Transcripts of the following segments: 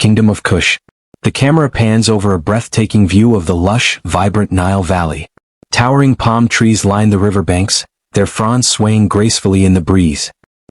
Kingdom of Kush. The camera pans over a breathtaking view of the lush, vibrant Nile Valley. Towering palm trees line the riverbanks, their fronds swaying gracefully in the breeze.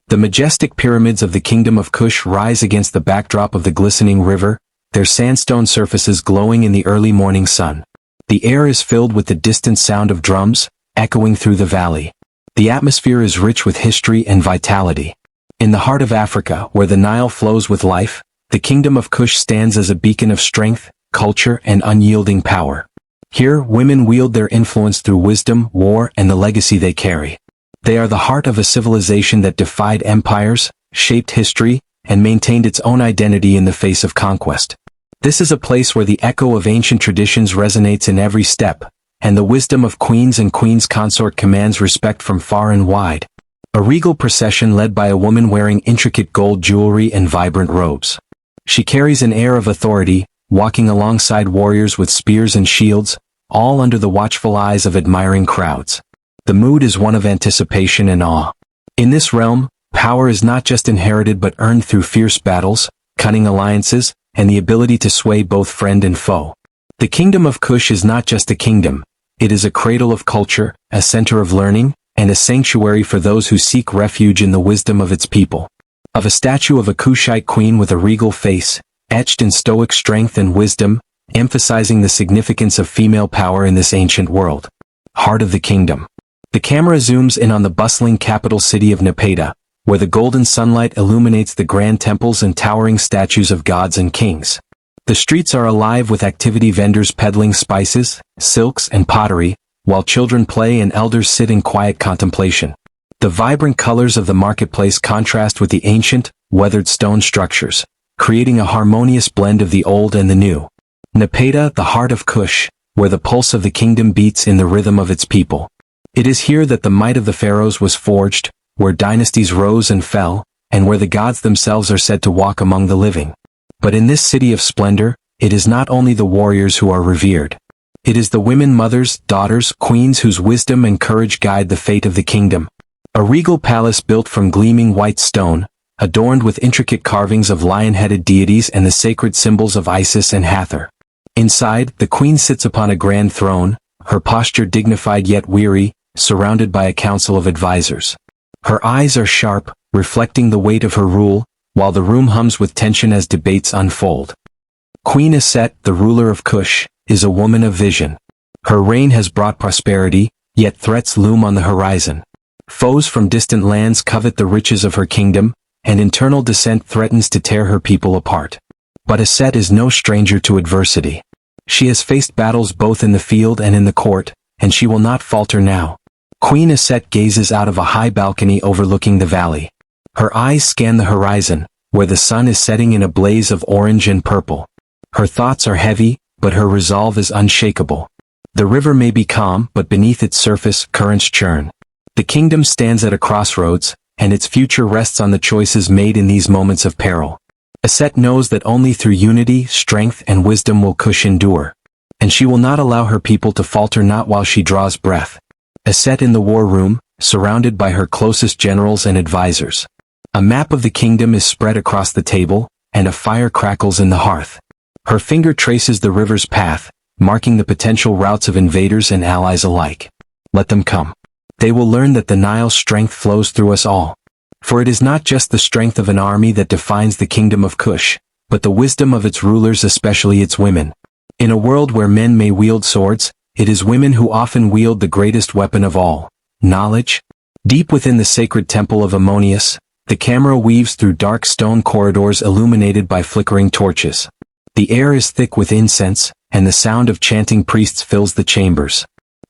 The majestic pyramids of the Kingdom of Kush rise against the backdrop of the glistening river, their sandstone surfaces glowing in the early morning sun. The air is filled with the distant sound of drums, echoing through the valley. The atmosphere is rich with history and vitality. In the heart of Africa, where the Nile flows with life, the Kingdom of Kush stands as a beacon of strength, culture, and unyielding power. Here, women wield their influence through wisdom, war, and the legacy they carry. They are the heart of a civilization that defied empires, shaped history, and maintained its own identity in the face of conquest. This is a place where the echo of ancient traditions resonates in every step, and the wisdom of queens and queens consort commands respect from far and wide. A regal procession led by a woman wearing intricate gold jewelry and vibrant robes. She carries an air of authority, walking alongside warriors with spears and shields, all under the watchful eyes of admiring crowds. The mood is one of anticipation and awe. In this realm, power is not just inherited but earned through fierce battles, cunning alliances, and the ability to sway both friend and foe. The Kingdom of Kush is not just a kingdom, it is a cradle of culture, a center of learning, and a sanctuary for those who seek refuge in the wisdom of its people. Of a statue of a Kushite queen with a regal face, etched in stoic strength and wisdom, emphasizing the significance of female power in this ancient world. Heart of the Kingdom. The camera zooms in on the bustling capital city of Nubia, where the golden sunlight illuminates the grand temples and towering statues of gods and kings. The streets are alive with activity, vendors peddling spices, silks, and pottery, while children play and elders sit in quiet contemplation. The vibrant colors of the marketplace contrast with the ancient, weathered stone structures, creating a harmonious blend of the old and the new. Nubia, the heart of Kush, where the pulse of the kingdom beats in the rhythm of its people. It is here that the might of the pharaohs was forged, where dynasties rose and fell, and where the gods themselves are said to walk among the living. But in this city of splendor, it is not only the warriors who are revered. It is the women, mothers, daughters, queens whose wisdom and courage guide the fate of the kingdom. A regal palace built from gleaming white stone, adorned with intricate carvings of lion-headed deities and the sacred symbols of Isis and Hathor. Inside, the queen sits upon a grand throne, her posture dignified yet weary, surrounded by a council of advisors. Her eyes are sharp, reflecting the weight of her rule, while the room hums with tension as debates unfold. Queen Aset, the ruler of Kush, is a woman of vision. Her reign has brought prosperity, yet threats loom on the horizon. Foes from distant lands covet the riches of her kingdom, and internal dissent threatens to tear her people apart. But Aset is no stranger to adversity. She has faced battles both in the field and in the court, and she will not falter now. Queen Aset gazes out of a high balcony overlooking the valley. Her eyes scan the horizon, where the sun is setting in a blaze of orange and purple. Her thoughts are heavy, but her resolve is unshakable. The river may be calm, but beneath its surface, currents churn. The kingdom stands at a crossroads, and its future rests on the choices made in these moments of peril. Aset knows that only through unity, strength, and wisdom will Kush endure. And she will not allow her people to falter, not while she draws breath. Aset in the war room, surrounded by her closest generals and advisors. A map of the kingdom is spread across the table, and a fire crackles in the hearth. Her finger traces the river's path, marking the potential routes of invaders and allies alike. Let them come. They will learn that the Nile's strength flows through us all. For it is not just the strength of an army that defines the Kingdom of Kush, but the wisdom of its rulers, especially its women. In a world where men may wield swords, it is women who often wield the greatest weapon of all, knowledge. Deep within the sacred temple of Ammonius, the camera weaves through dark stone corridors illuminated by flickering torches. The air is thick with incense, and the sound of chanting priests fills the chambers.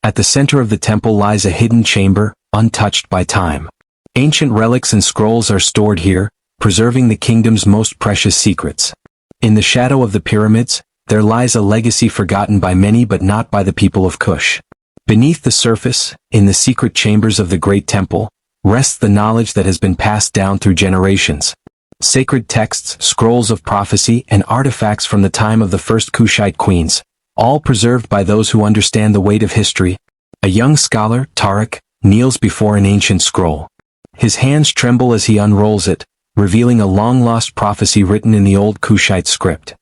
At the center of the temple lies a hidden chamber, untouched by time. Ancient relics and scrolls are stored here, preserving the kingdom's most precious secrets. In the shadow of the pyramids, there lies a legacy forgotten by many but not by the people of Kush. Beneath the surface, in the secret chambers of the great temple, rests the knowledge that has been passed down through generations. Sacred texts, scrolls of prophecy, and artifacts from the time of the first Kushite queens, all preserved by those who understand the weight of history. A young scholar, Tariq, kneels before an ancient scroll. His hands tremble as he unrolls it, revealing a long-lost prophecy written in the old Kushite script.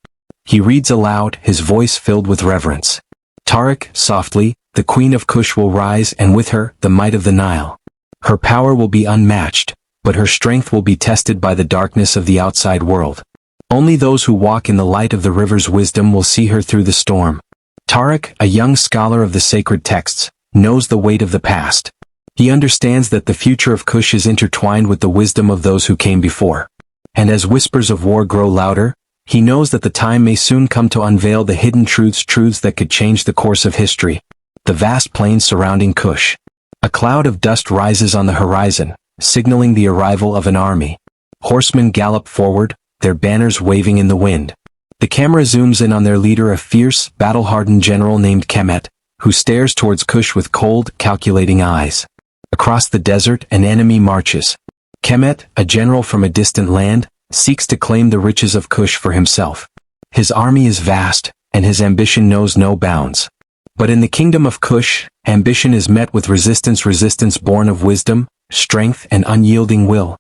He reads aloud, his voice filled with reverence. Tariq, softly, the queen of Kush will rise, and with her, the might of the Nile. Her power will be unmatched, but her strength will be tested by the darkness of the outside world. Only those who walk in the light of the river's wisdom will see her through the storm. Tariq, a young scholar of the sacred texts, knows the weight of the past. He understands that the future of Kush is intertwined with the wisdom of those who came before. And as whispers of war grow louder, he knows that the time may soon come to unveil the hidden truths that could change the course of history. The vast plains surrounding Kush. A cloud of dust rises on the horizon, signaling the arrival of an army. Horsemen gallop forward, their banners waving in the wind. The camera zooms in on their leader, a fierce, battle-hardened general named Kemet, who stares towards Kush with cold, calculating eyes. Across the desert, an enemy marches. Kemet, a general from a distant land, seeks to claim the riches of Kush for himself. His army is vast, and his ambition knows no bounds. But in the kingdom of Kush, ambition is met with resistance born of wisdom, strength, and unyielding will.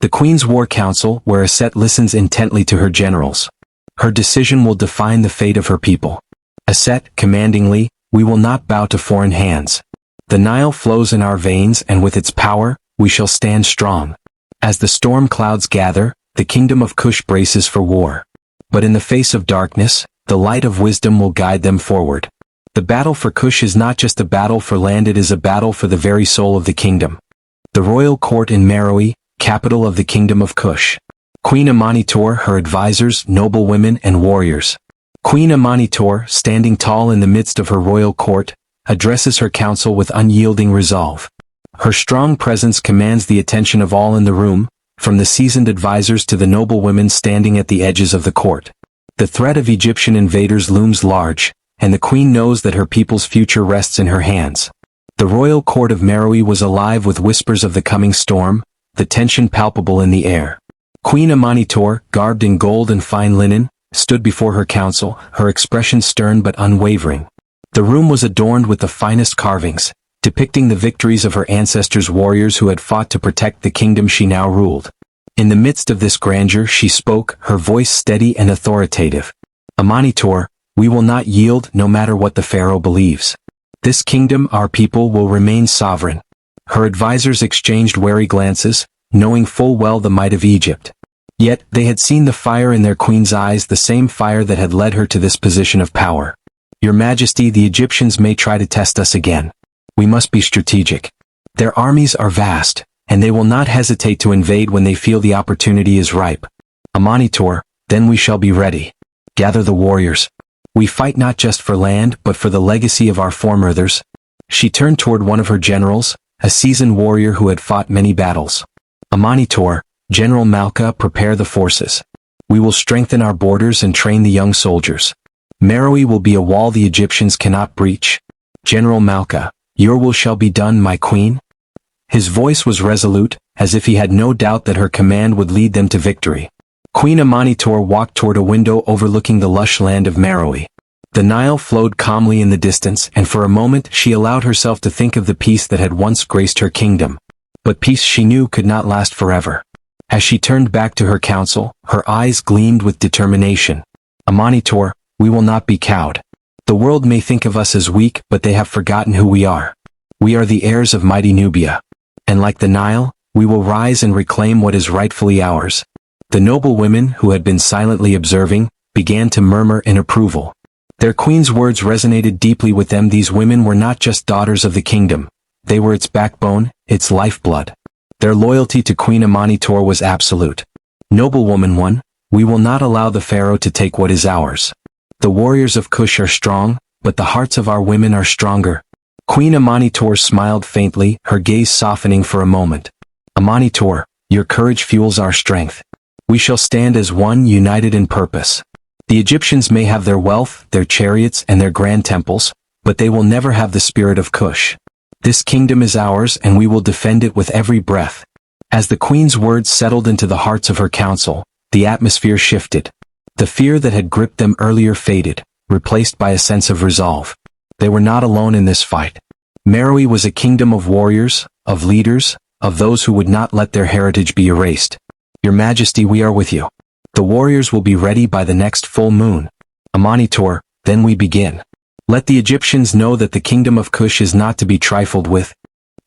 The Queen's War Council, where Aset listens intently to her generals. Her decision will define the fate of her people. Aset, commandingly, we will not bow to foreign hands. The Nile flows in our veins, and with its power, we shall stand strong. As the storm clouds gather, the kingdom of Kush braces for war. But in the face of darkness, the light of wisdom will guide them forward. The battle for Kush is not just a battle for land, it is a battle for the very soul of the kingdom. The royal court in Meroe, capital of the kingdom of Kush. Queen Amanitor, her advisors, noble women, and warriors. Queen Amanitor, standing tall in the midst of her royal court, addresses her council with unyielding resolve. Her strong presence commands the attention of all in the room, from the seasoned advisors to the noble women standing at the edges of the court. The threat of Egyptian invaders looms large, and the queen knows that her people's future rests in her hands. The royal court of Meroe was alive with whispers of the coming storm, the tension palpable in the air. Queen Amanitor, garbed in gold and fine linen, stood before her council, her expression stern but unwavering. The room was adorned with the finest carvings, depicting the victories of her ancestors' warriors who had fought to protect the kingdom she now ruled. In the midst of this grandeur she spoke, her voice steady and authoritative. Amanitor, we will not yield no matter what the pharaoh believes. This kingdom, our people, will remain sovereign. Her advisors exchanged wary glances, knowing full well the might of Egypt. Yet, they had seen the fire in their queen's eyes, the same fire that had led her to this position of power. Your Majesty, the Egyptians may try to test us again. We must be strategic. Their armies are vast, and they will not hesitate to invade when they feel the opportunity is ripe. Amanitor, then we shall be ready. Gather the warriors. We fight not just for land, but for the legacy of our foremothers. She turned toward one of her generals, a seasoned warrior who had fought many battles. Amanitor, General Malka, prepare the forces. We will strengthen our borders and train the young soldiers. Meroe will be a wall the Egyptians cannot breach. General Malka, your will shall be done, my queen. His voice was resolute, as if he had no doubt that her command would lead them to victory. Queen Amanitor walked toward a window overlooking the lush land of Meroe. The Nile flowed calmly in the distance, and for a moment she allowed herself to think of the peace that had once graced her kingdom. But peace, she knew, could not last forever. As she turned back to her council, her eyes gleamed with determination. Amanitor, we will not be cowed. The world may think of us as weak, but they have forgotten who we are. We are the heirs of mighty Nubia. And like the Nile, we will rise and reclaim what is rightfully ours. The noble women, who had been silently observing, began to murmur in approval. Their queen's words resonated deeply with them. These women were not just daughters of the kingdom. They were its backbone, its lifeblood. Their loyalty to Queen Amanitor was absolute. Noble woman one, we will not allow the pharaoh to take what is ours. The warriors of Kush are strong, but the hearts of our women are stronger. Queen Amanitor smiled faintly, her gaze softening for a moment. Amanitor, your courage fuels our strength. We shall stand as one, united in purpose. The Egyptians may have their wealth, their chariots, and their grand temples, but they will never have the spirit of Kush. This kingdom is ours, and we will defend it with every breath. As the queen's words settled into the hearts of her council, the atmosphere shifted. The fear that had gripped them earlier faded, replaced by a sense of resolve. They were not alone in this fight. Meroe was a kingdom of warriors, of leaders, of those who would not let their heritage be erased. Your Majesty, we are with you. The warriors will be ready by the next full moon. Amanitor, then we begin. Let the Egyptians know that the kingdom of Kush is not to be trifled with.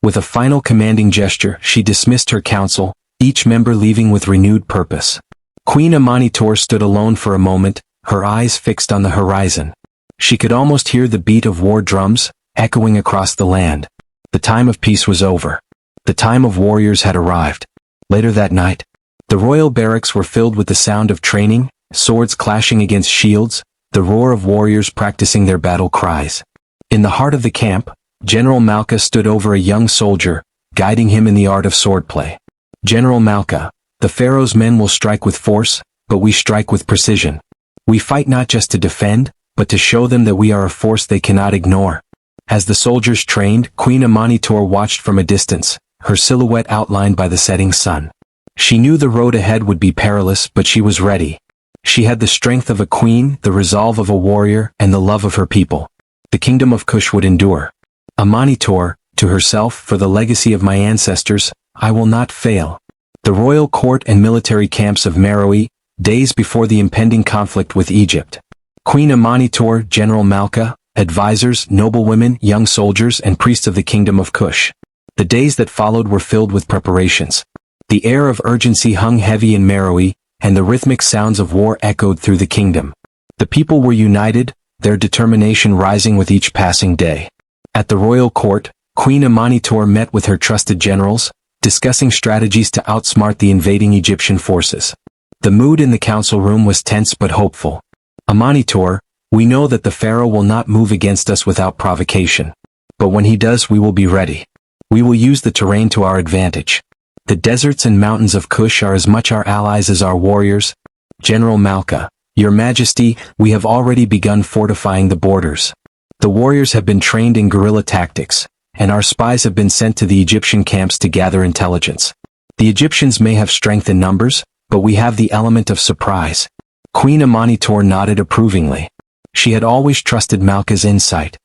With a final commanding gesture, she dismissed her council, each member leaving with renewed purpose. Queen Amanitor stood alone for a moment, her eyes fixed on the horizon. She could almost hear the beat of war drums, echoing across the land. The time of peace was over. The time of warriors had arrived. Later that night, the royal barracks were filled with the sound of training, swords clashing against shields, the roar of warriors practicing their battle cries. In the heart of the camp, General Malka stood over a young soldier, guiding him in the art of swordplay. General Malka, the Pharaoh's men will strike with force, but we strike with precision. We fight not just to defend, but to show them that we are a force they cannot ignore. As the soldiers trained, Queen Amanitor watched from a distance, her silhouette outlined by the setting sun. She knew the road ahead would be perilous, but she was ready. She had the strength of a queen, the resolve of a warrior, and the love of her people. The kingdom of Kush would endure. Amanitor, to herself, for the legacy of my ancestors, I will not fail. The royal court and military camps of Meroe, days before the impending conflict with Egypt. Queen Amanitor, General Malka, advisors, noblewomen, young soldiers, and priests of the kingdom of Kush. The days that followed were filled with preparations. The air of urgency hung heavy in Meroe, and the rhythmic sounds of war echoed through the kingdom. The people were united, their determination rising with each passing day. At the royal court, Queen Amanitor met with her trusted generals, discussing strategies to outsmart the invading Egyptian forces. The mood in the council room was tense but hopeful. Amanitor, we know that the Pharaoh will not move against us without provocation. But when he does, we will be ready. We will use the terrain to our advantage. The deserts and mountains of Kush are as much our allies as our warriors. General Malka, Your Majesty, we have already begun fortifying the borders. The warriors have been trained in guerrilla tactics, and our spies have been sent to the Egyptian camps to gather intelligence. The Egyptians may have strength in numbers, but we have the element of surprise. Queen Amanitor nodded approvingly. She had always trusted Malka's insight.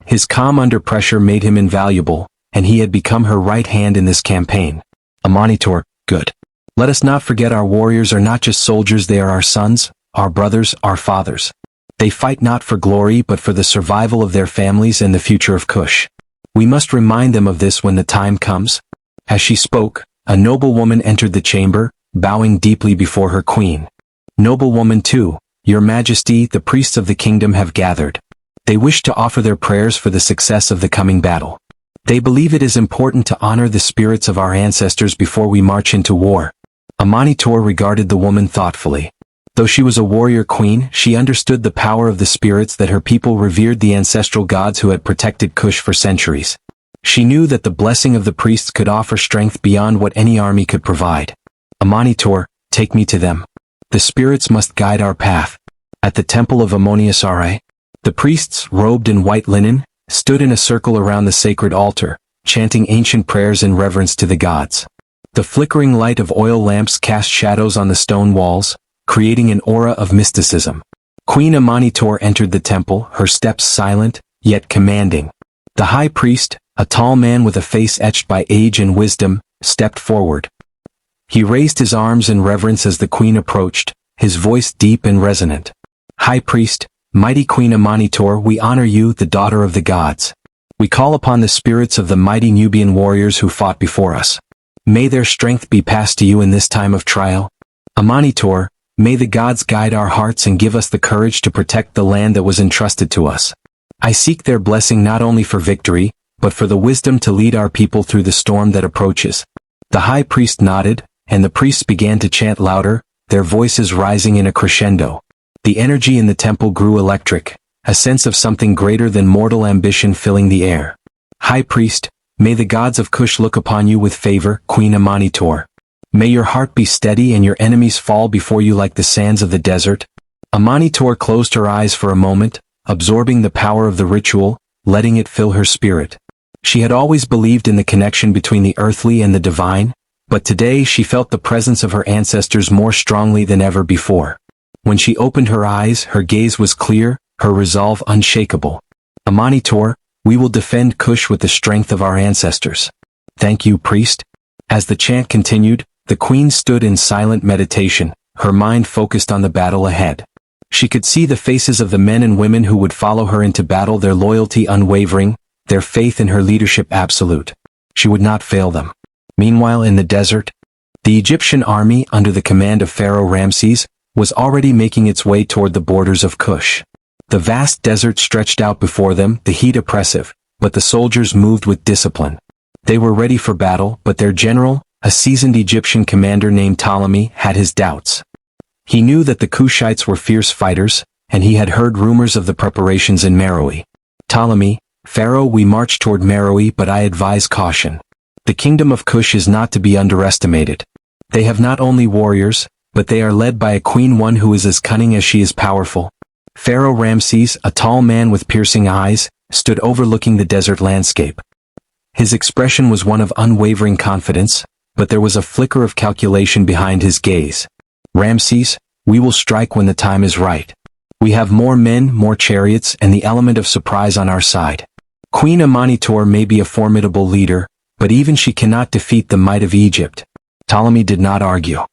His calm under pressure made him invaluable, and he had become her right hand in this campaign. Amanitor, good. Let us not forget our warriors are not just soldiers, they are our sons, our brothers, our fathers. They fight not for glory but for the survival of their families and the future of Kush. We must remind them of this when the time comes. As she spoke, a noblewoman entered the chamber, bowing deeply before her queen. Noblewoman too, Your Majesty, the priests of the kingdom have gathered. They wish to offer their prayers for the success of the coming battle. They believe it is important to honor the spirits of our ancestors before we march into war. Amanitor regarded the woman thoughtfully. Though she was a warrior queen, she understood the power of the spirits that her people revered, the ancestral gods who had protected Kush for centuries. She knew that the blessing of the priests could offer strength beyond what any army could provide. Amanitor, take me to them. The spirits must guide our path. At the temple of Amoniasare, the priests, robed in white linen, stood in a circle around the sacred altar, chanting ancient prayers in reverence to the gods. The flickering light of oil lamps cast shadows on the stone walls, creating an aura of mysticism. Queen Amanitor entered the temple, her steps silent, yet commanding. The high priest, a tall man with a face etched by age and wisdom, stepped forward. He raised his arms in reverence as the queen approached, his voice deep and resonant. High priest, mighty Queen Amanitor, we honor you, the daughter of the gods. We call upon the spirits of the mighty Nubian warriors who fought before us. May their strength be passed to you in this time of trial. Amanitor, may the gods guide our hearts and give us the courage to protect the land that was entrusted to us. I seek their blessing not only for victory, but for the wisdom to lead our people through the storm that approaches. The high priest nodded, and the priests began to chant louder, their voices rising in a crescendo. The energy in the temple grew electric, a sense of something greater than mortal ambition filling the air. High priest, may the gods of Kush look upon you with favor, Queen Amanitor. May your heart be steady and your enemies fall before you like the sands of the desert. Amanitor closed her eyes for a moment, absorbing the power of the ritual, letting it fill her spirit. She had always believed in the connection between the earthly and the divine, but today she felt the presence of her ancestors more strongly than ever before. When she opened her eyes, her gaze was clear, her resolve unshakable. Amanitor, we will defend Kush with the strength of our ancestors. Thank you, priest. As the chant continued, The queen stood in silent meditation, her mind focused on the battle ahead. She could see the faces of the men and women who would follow her into battle, their loyalty unwavering, their faith in her leadership absolute. She would not fail them. Meanwhile, in the desert, the Egyptian army, under the command of Pharaoh Ramses, was already making its way toward the borders of Kush. The vast desert stretched out before them, the heat oppressive, but the soldiers moved with discipline. They were ready for battle, but their general, a seasoned Egyptian commander named Ptolemy, had his doubts. He knew that the Kushites were fierce fighters, and he had heard rumors of the preparations in Meroe. Ptolemy, Pharaoh, we march toward Meroe, but I advise caution. The kingdom of Kush is not to be underestimated. They have not only warriors, but they are led by a queen, one who is as cunning as she is powerful. Pharaoh Ramses, a tall man with piercing eyes, stood overlooking the desert landscape. His expression was one of unwavering confidence, but there was a flicker of calculation behind his gaze. Ramses, we will strike when the time is right. We have more men, more chariots, and the element of surprise on our side. Queen Amanitor may be a formidable leader, but even she cannot defeat the might of Egypt. Ptolemy did not argue.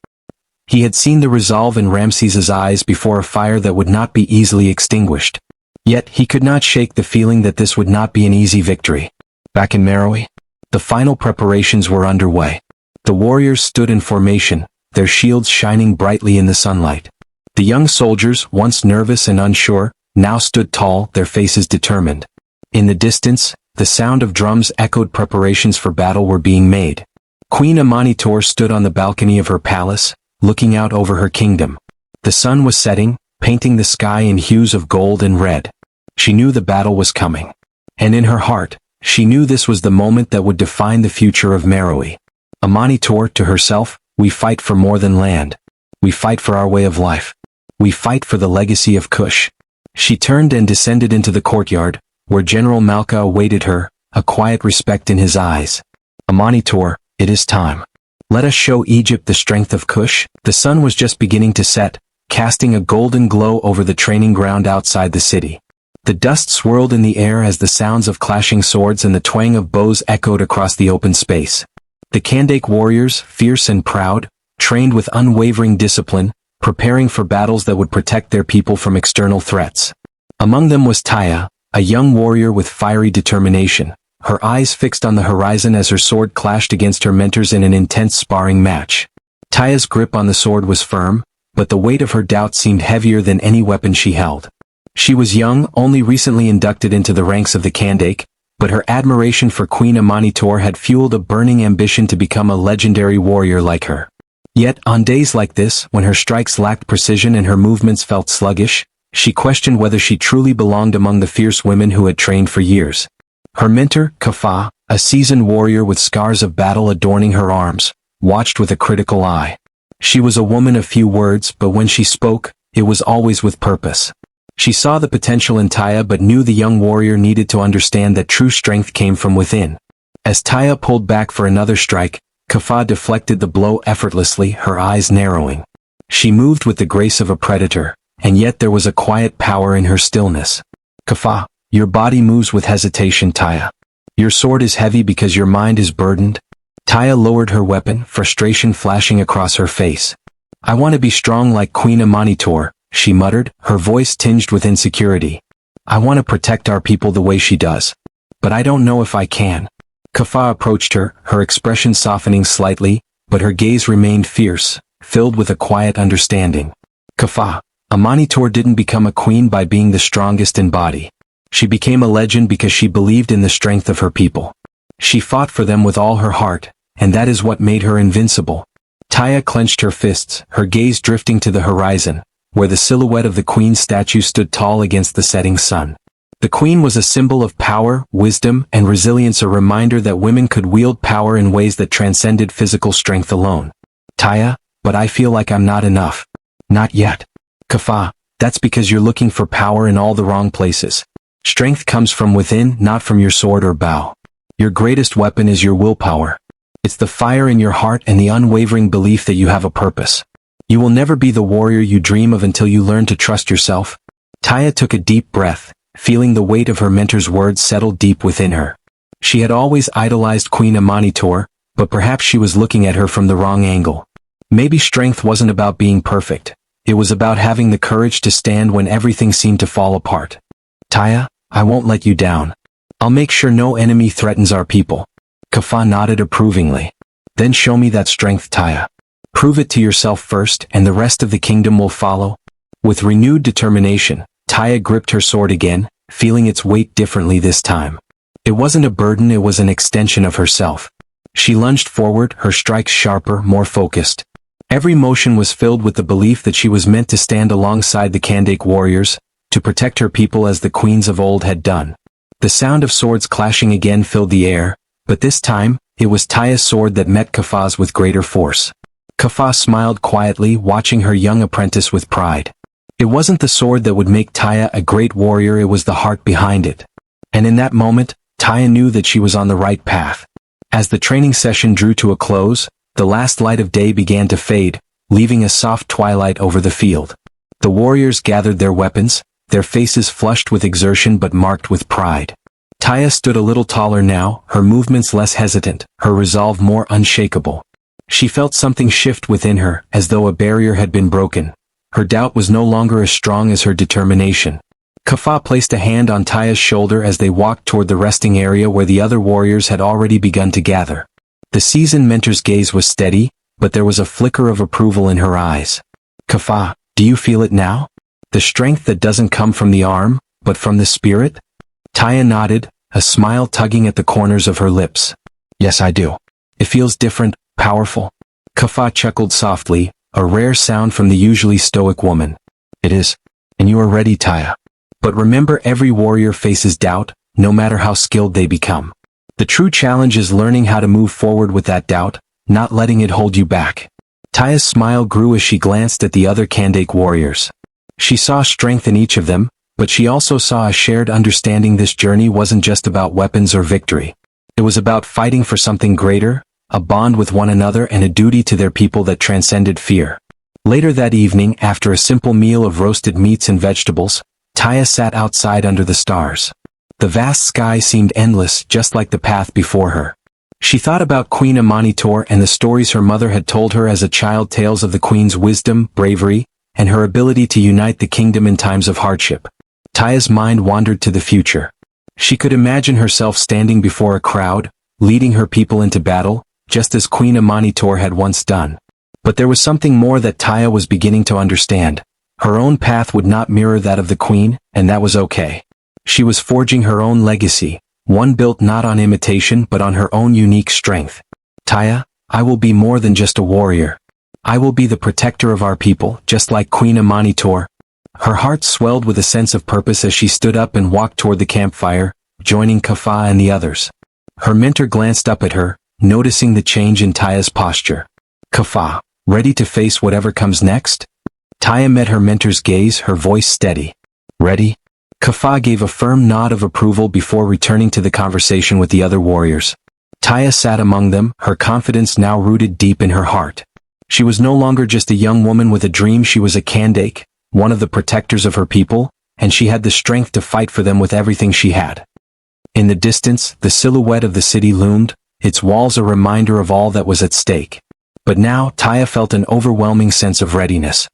He had seen the resolve in Ramses's eyes before, a fire that would not be easily extinguished. Yet he could not shake the feeling that this would not be an easy victory. Back in Meroe, the final preparations were underway. The warriors stood in formation, their shields shining brightly in the sunlight. The young soldiers, once nervous and unsure, now stood tall, their faces determined. In the distance, the sound of drums echoed. Preparations for battle were being made. Queen Amanitor stood on the balcony of her palace, looking out over her kingdom. The sun was setting, painting the sky in hues of gold and red. She knew the battle was coming. And in her heart, she knew this was the moment that would define the future of Meroe. Amanitor, to herself, we fight for more than land. We fight for our way of life. We fight for the legacy of Kush. She turned and descended into the courtyard, where General Malka awaited her, a quiet respect in his eyes. Amanitor, it is time. Let us show Egypt the strength of Kush. The sun was just beginning to set, casting a golden glow over the training ground outside the city. The dust swirled in the air as the sounds of clashing swords and the twang of bows echoed across the open space. The Kandake warriors, fierce and proud, trained with unwavering discipline, preparing for battles that would protect their people from external threats. Among them was Taya, a young warrior with fiery determination, her eyes fixed on the horizon as her sword clashed against her mentors in an intense sparring match. Taya's grip on the sword was firm, but the weight of her doubt seemed heavier than any weapon she held. She was young, only recently inducted into the ranks of the Kandake, but her admiration for Queen Amanitor had fueled a burning ambition to become a legendary warrior like her. Yet, on days like this, when her strikes lacked precision and her movements felt sluggish, she questioned whether she truly belonged among the fierce women who had trained for years. Her mentor, Kafa, a seasoned warrior with scars of battle adorning her arms, watched with a critical eye. She was a woman of few words, but when she spoke, it was always with purpose. She saw the potential in Taya but knew the young warrior needed to understand that true strength came from within. As Taya pulled back for another strike, Kafa deflected the blow effortlessly, her eyes narrowing. She moved with the grace of a predator, and yet there was a quiet power in her stillness. Kafa, your body moves with hesitation, Taya. Your sword is heavy because your mind is burdened. Taya lowered her weapon, frustration flashing across her face. I want to be strong like Queen Amanitor, she muttered, her voice tinged with insecurity. I want to protect our people the way she does. But I don't know if I can. Kafa approached her, her expression softening slightly, but her gaze remained fierce, filled with a quiet understanding. Kafa, Amanitor didn't become a queen by being the strongest in body. She became a legend because she believed in the strength of her people. She fought for them with all her heart, and that is what made her invincible. Taya clenched her fists, her gaze drifting to the horizon, where the silhouette of the queen's statue stood tall against the setting sun. The queen was a symbol of power, wisdom, and resilience, a reminder that women could wield power in ways that transcended physical strength alone. Taya, but I feel like I'm not enough. Not yet. Kafa, that's because you're looking for power in all the wrong places. Strength comes from within, not from your sword or bow. Your greatest weapon is your willpower. It's the fire in your heart and the unwavering belief that you have a purpose. You will never be the warrior you dream of until you learn to trust yourself. Taya took a deep breath, feeling the weight of her mentor's words settle deep within her. She had always idolized Queen Amanitor, but perhaps she was looking at her from the wrong angle. Maybe strength wasn't about being perfect. It was about having the courage to stand when everything seemed to fall apart. Taya, I won't let you down. I'll make sure no enemy threatens our people. Kafah nodded approvingly. Then show me that strength, Taya. Prove it to yourself first, and the rest of the kingdom will follow. With renewed determination, Taya gripped her sword again, feeling its weight differently this time. It wasn't a burden, it was an extension of herself. She lunged forward, her strikes sharper, more focused. Every motion was filled with the belief that she was meant to stand alongside the Kandake warriors, to protect her people as the queens of old had done. The sound of swords clashing again filled the air, but this time, it was Taya's sword that met Kafah's with greater force. Kafah smiled quietly, watching her young apprentice with pride. It wasn't the sword that would make Taya a great warrior, it was the heart behind it. And in that moment, Taya knew that she was on the right path. As the training session drew to a close, the last light of day began to fade, leaving a soft twilight over the field. The warriors gathered their weapons, their faces flushed with exertion but marked with pride. Taya stood a little taller now, her movements less hesitant, her resolve more unshakable. She felt something shift within her, as though a barrier had been broken. Her doubt was no longer as strong as her determination. Kafah placed a hand on Taya's shoulder as they walked toward the resting area where the other warriors had already begun to gather. The seasoned mentor's gaze was steady, but there was a flicker of approval in her eyes. Kafah, do you feel it now? The strength that doesn't come from the arm, but from the spirit? Taya nodded, a smile tugging at the corners of her lips. Yes, I do. It feels different, powerful. Kafah chuckled softly, a rare sound from the usually stoic woman. It is. And you are ready, Taya. But remember, every warrior faces doubt, no matter how skilled they become. The true challenge is learning how to move forward with that doubt, not letting it hold you back. Taya's smile grew as she glanced at the other Kandake warriors. She saw strength in each of them, but she also saw a shared understanding this journey wasn't just about weapons or victory. It was about fighting for something greater, a bond with one another and a duty to their people that transcended fear. Later that evening, after a simple meal of roasted meats and vegetables, Taya sat outside under the stars. The vast sky seemed endless, just like the path before her. She thought about Queen Amanitor and the stories her mother had told her as a child, tales of the queen's wisdom, bravery, and her ability to unite the kingdom in times of hardship. Taya's mind wandered to the future. She could imagine herself standing before a crowd, leading her people into battle, just as Queen Amanitor had once done. But there was something more that Taya was beginning to understand. Her own path would not mirror that of the queen, and that was okay. She was forging her own legacy, one built not on imitation but on her own unique strength. Taya, I will be more than just a warrior. I will be the protector of our people, just like Queen Amanitor. Her heart swelled with a sense of purpose as she stood up and walked toward the campfire, joining Kafah and the others. Her mentor glanced up at her, noticing the change in Taya's posture. Kafah, ready to face whatever comes next? Taya met her mentor's gaze, her voice steady. Ready? Kafah gave a firm nod of approval before returning to the conversation with the other warriors. Taya sat among them, her confidence now rooted deep in her heart. She was no longer just a young woman with a dream, she was a Kandake, one of the protectors of her people, and she had the strength to fight for them with everything she had. In the distance, the silhouette of the city loomed, its walls a reminder of all that was at stake. But now, Taya felt an overwhelming sense of readiness.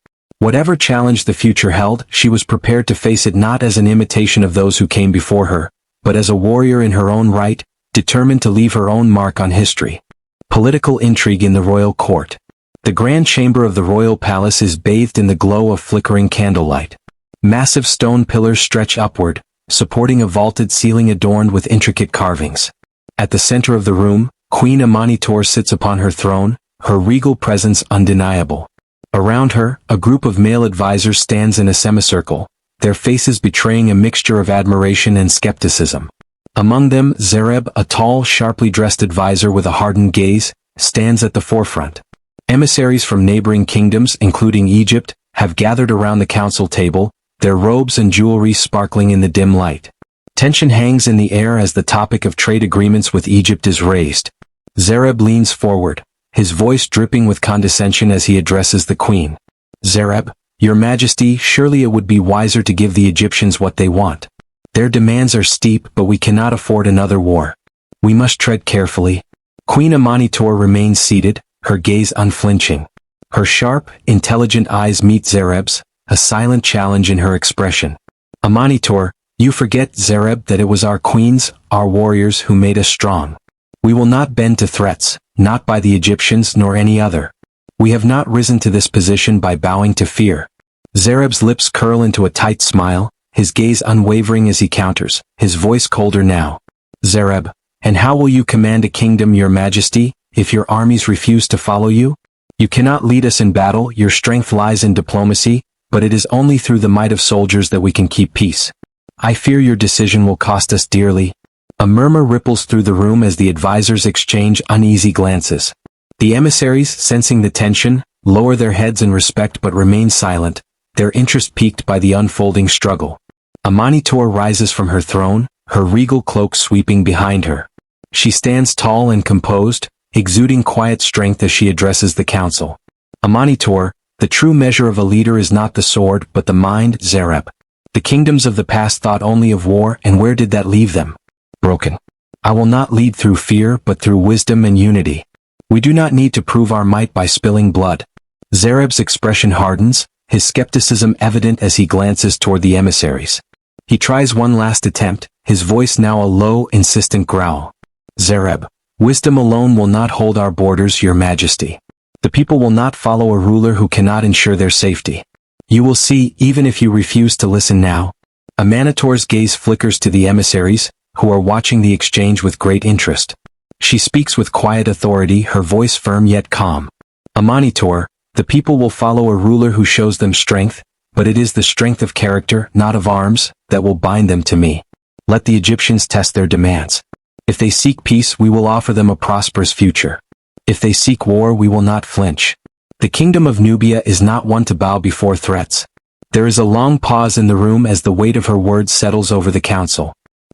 Whatever challenge the future held, she was prepared to face it not as an imitation of those who came before her, but as a warrior in her own right, determined to leave her own mark on history. Political intrigue in the royal court. The grand chamber of the royal palace is bathed in the glow of flickering candlelight. Massive stone pillars stretch upward, supporting a vaulted ceiling adorned with intricate carvings. At the center of the room, Queen Amanitor sits upon her throne, her regal presence undeniable. Around her, a group of male advisors stands in a semicircle, their faces betraying a mixture of admiration and skepticism. Among them, Zereb, a tall, sharply dressed advisor with a hardened gaze, stands at the forefront. Emissaries from neighboring kingdoms, including Egypt, have gathered around the council table, their robes and jewelry sparkling in the dim light. Tension hangs in the air as the topic of trade agreements with Egypt is raised. Zereb leans forward, his voice dripping with condescension as he addresses the queen. Zereb, Your Majesty, surely it would be wiser to give the Egyptians what they want. Their demands are steep, but we cannot afford another war. We must tread carefully. Queen Amanitor remains seated, her gaze unflinching. Her sharp, intelligent eyes meet Zereb's, a silent challenge in her expression. Amanitor, you forget, Zereb, that it was our queens, our warriors who made us strong. We will not bend to threats, not by the Egyptians nor any other. We have not risen to this position by bowing to fear. Zereb's lips curl into a tight smile, his gaze unwavering as he counters, his voice colder now. Zereb, and how will you command a kingdom, your majesty, if your armies refuse to follow you? You cannot lead us in battle, your strength lies in diplomacy, but it is only through the might of soldiers that we can keep peace. I fear your decision will cost us dearly. A murmur ripples through the room as the advisors exchange uneasy glances. The emissaries, sensing the tension, lower their heads in respect but remain silent, their interest piqued by the unfolding struggle. Amanitor rises from her throne, her regal cloak sweeping behind her. She stands tall and composed, exuding quiet strength as she addresses the council. Amanitor, the true measure of a leader is not the sword but the mind, Zereb. The kingdoms of the past thought only of war, and where did that leave them? Broken. I will not lead through fear but through wisdom and unity. We do not need to prove our might by spilling blood. Zereb's expression hardens, his skepticism evident as he glances toward the emissaries. He tries one last attempt, his voice now a low, insistent growl. Zereb, wisdom alone will not hold our borders, your majesty. The people will not follow a ruler who cannot ensure their safety. You will see, even if you refuse to listen now. Amanitor's gaze flickers to the emissaries, who are watching the exchange with great interest. She speaks with quiet authority, her voice firm yet calm. Amanitor, the people will follow a ruler who shows them strength, but it is the strength of character, not of arms, that will bind them to me. Let the Egyptians test their demands. If they seek peace, we will offer them a prosperous future. If they seek war, we will not flinch. The kingdom of Nubia is not one to bow before threats. There is a long pause in the room as the weight of her words settles over the council.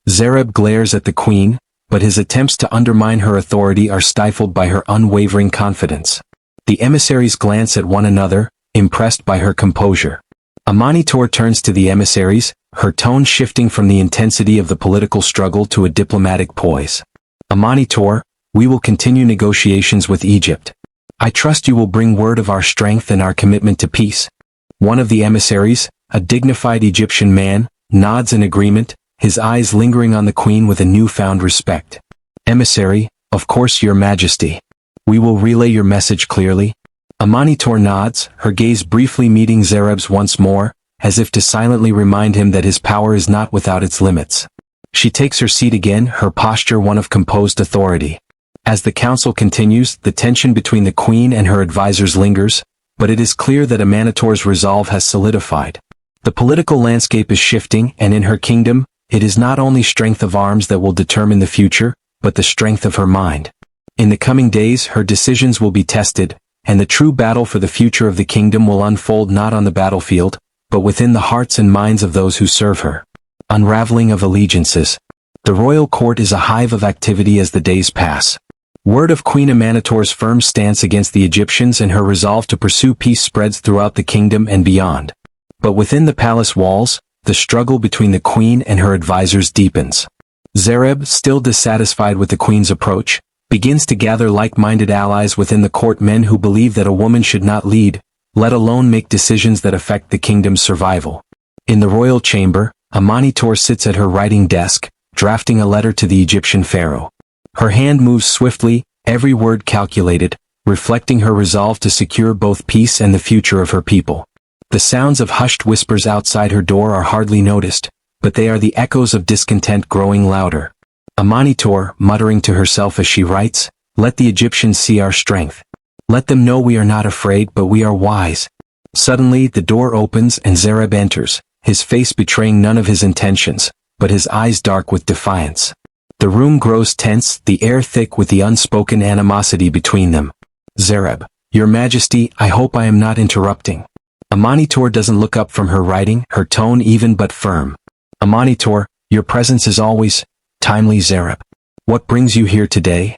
Zereb glares at the queen, but his attempts to undermine her authority are stifled by her unwavering confidence. The emissaries glance at one another, impressed by her composure. Amanitor turns to the emissaries, her tone shifting from the intensity of the political struggle to a diplomatic poise. Amanitor, we will continue negotiations with Egypt. I trust you will bring word of our strength and our commitment to peace. One of the emissaries, a dignified Egyptian man, nods in agreement, his eyes lingering on the queen with a newfound respect. Emissary, of course, your majesty. We will relay your message clearly. Amanitor nods, her gaze briefly meeting Zereb's once more, as if to silently remind him that his power is not without its limits. She takes her seat again, her posture one of composed authority. As the council continues, the tension between the queen and her advisors lingers, but it is clear that Amanitor's resolve has solidified. The political landscape is shifting, and in her kingdom, it is not only strength of arms that will determine the future, but the strength of her mind. In the coming days, her decisions will be tested, and the true battle for the future of the kingdom will unfold not on the battlefield, but within the hearts and minds of those who serve her. Unraveling of allegiances. The royal court is a hive of activity as the days pass. Word of Queen Amanitor's firm stance against the Egyptians and her resolve to pursue peace spreads throughout the kingdom and beyond. But within the palace walls, the struggle between the queen and her advisors deepens. Zereb, still dissatisfied with the queen's approach, begins to gather like-minded allies within the court, men who believe that a woman should not lead, let alone make decisions that affect the kingdom's survival. In the royal chamber, Amanitor sits at her writing desk, drafting a letter to the Egyptian pharaoh. Her hand moves swiftly, every word calculated, reflecting her resolve to secure both peace and the future of her people. The sounds of hushed whispers outside her door are hardly noticed, but they are the echoes of discontent growing louder. Amanitor, muttering to herself as she writes, let the Egyptians see our strength. Let them know we are not afraid but we are wise. Suddenly the door opens and Zereb enters, his face betraying none of his intentions, but his eyes dark with defiance. The room grows tense, the air thick with the unspoken animosity between them. Zereb, your majesty, I hope I am not interrupting. Amanitor doesn't look up from her writing, her tone even but firm. Amanitor, your presence is always timely. Zereb, what brings you here today?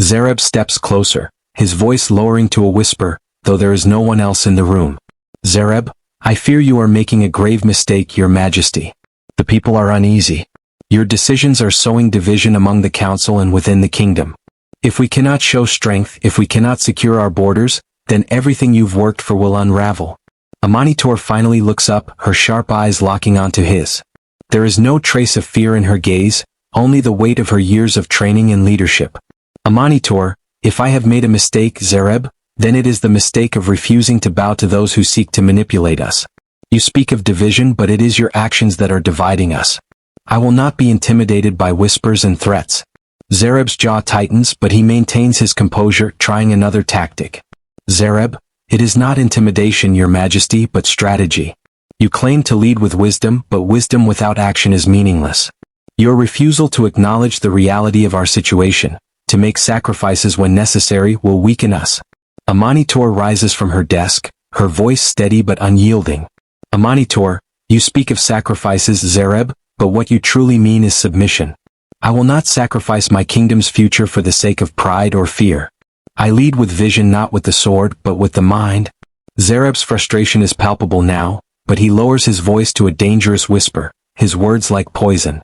Zereb steps closer, his voice lowering to a whisper, though there is no one else in the room. Zereb, I fear you are making a grave mistake, your majesty. The people are uneasy. Your decisions are sowing division among the council and within the kingdom. If we cannot show strength, if we cannot secure our borders, then everything you've worked for will unravel. Amanitor finally looks up, her sharp eyes locking onto his. There is no trace of fear in her gaze, only the weight of her years of training and leadership. Amanitor, if I have made a mistake, Zereb, then it is the mistake of refusing to bow to those who seek to manipulate us. You speak of division, but it is your actions that are dividing us. I will not be intimidated by whispers and threats. Zereb's jaw tightens, but he maintains his composure, trying another tactic. Zereb, it is not intimidation, Your Majesty, but strategy. You claim to lead with wisdom, but wisdom without action is meaningless. Your refusal to acknowledge the reality of our situation, to make sacrifices when necessary, will weaken us. Amanitor rises from her desk, her voice steady but unyielding. Amanitor, you speak of sacrifices, Zereb, but what you truly mean is submission. I will not sacrifice my kingdom's future for the sake of pride or fear. I lead with vision, not with the sword, but with the mind. Zereb's frustration is palpable now, but he lowers his voice to a dangerous whisper, his words like poison.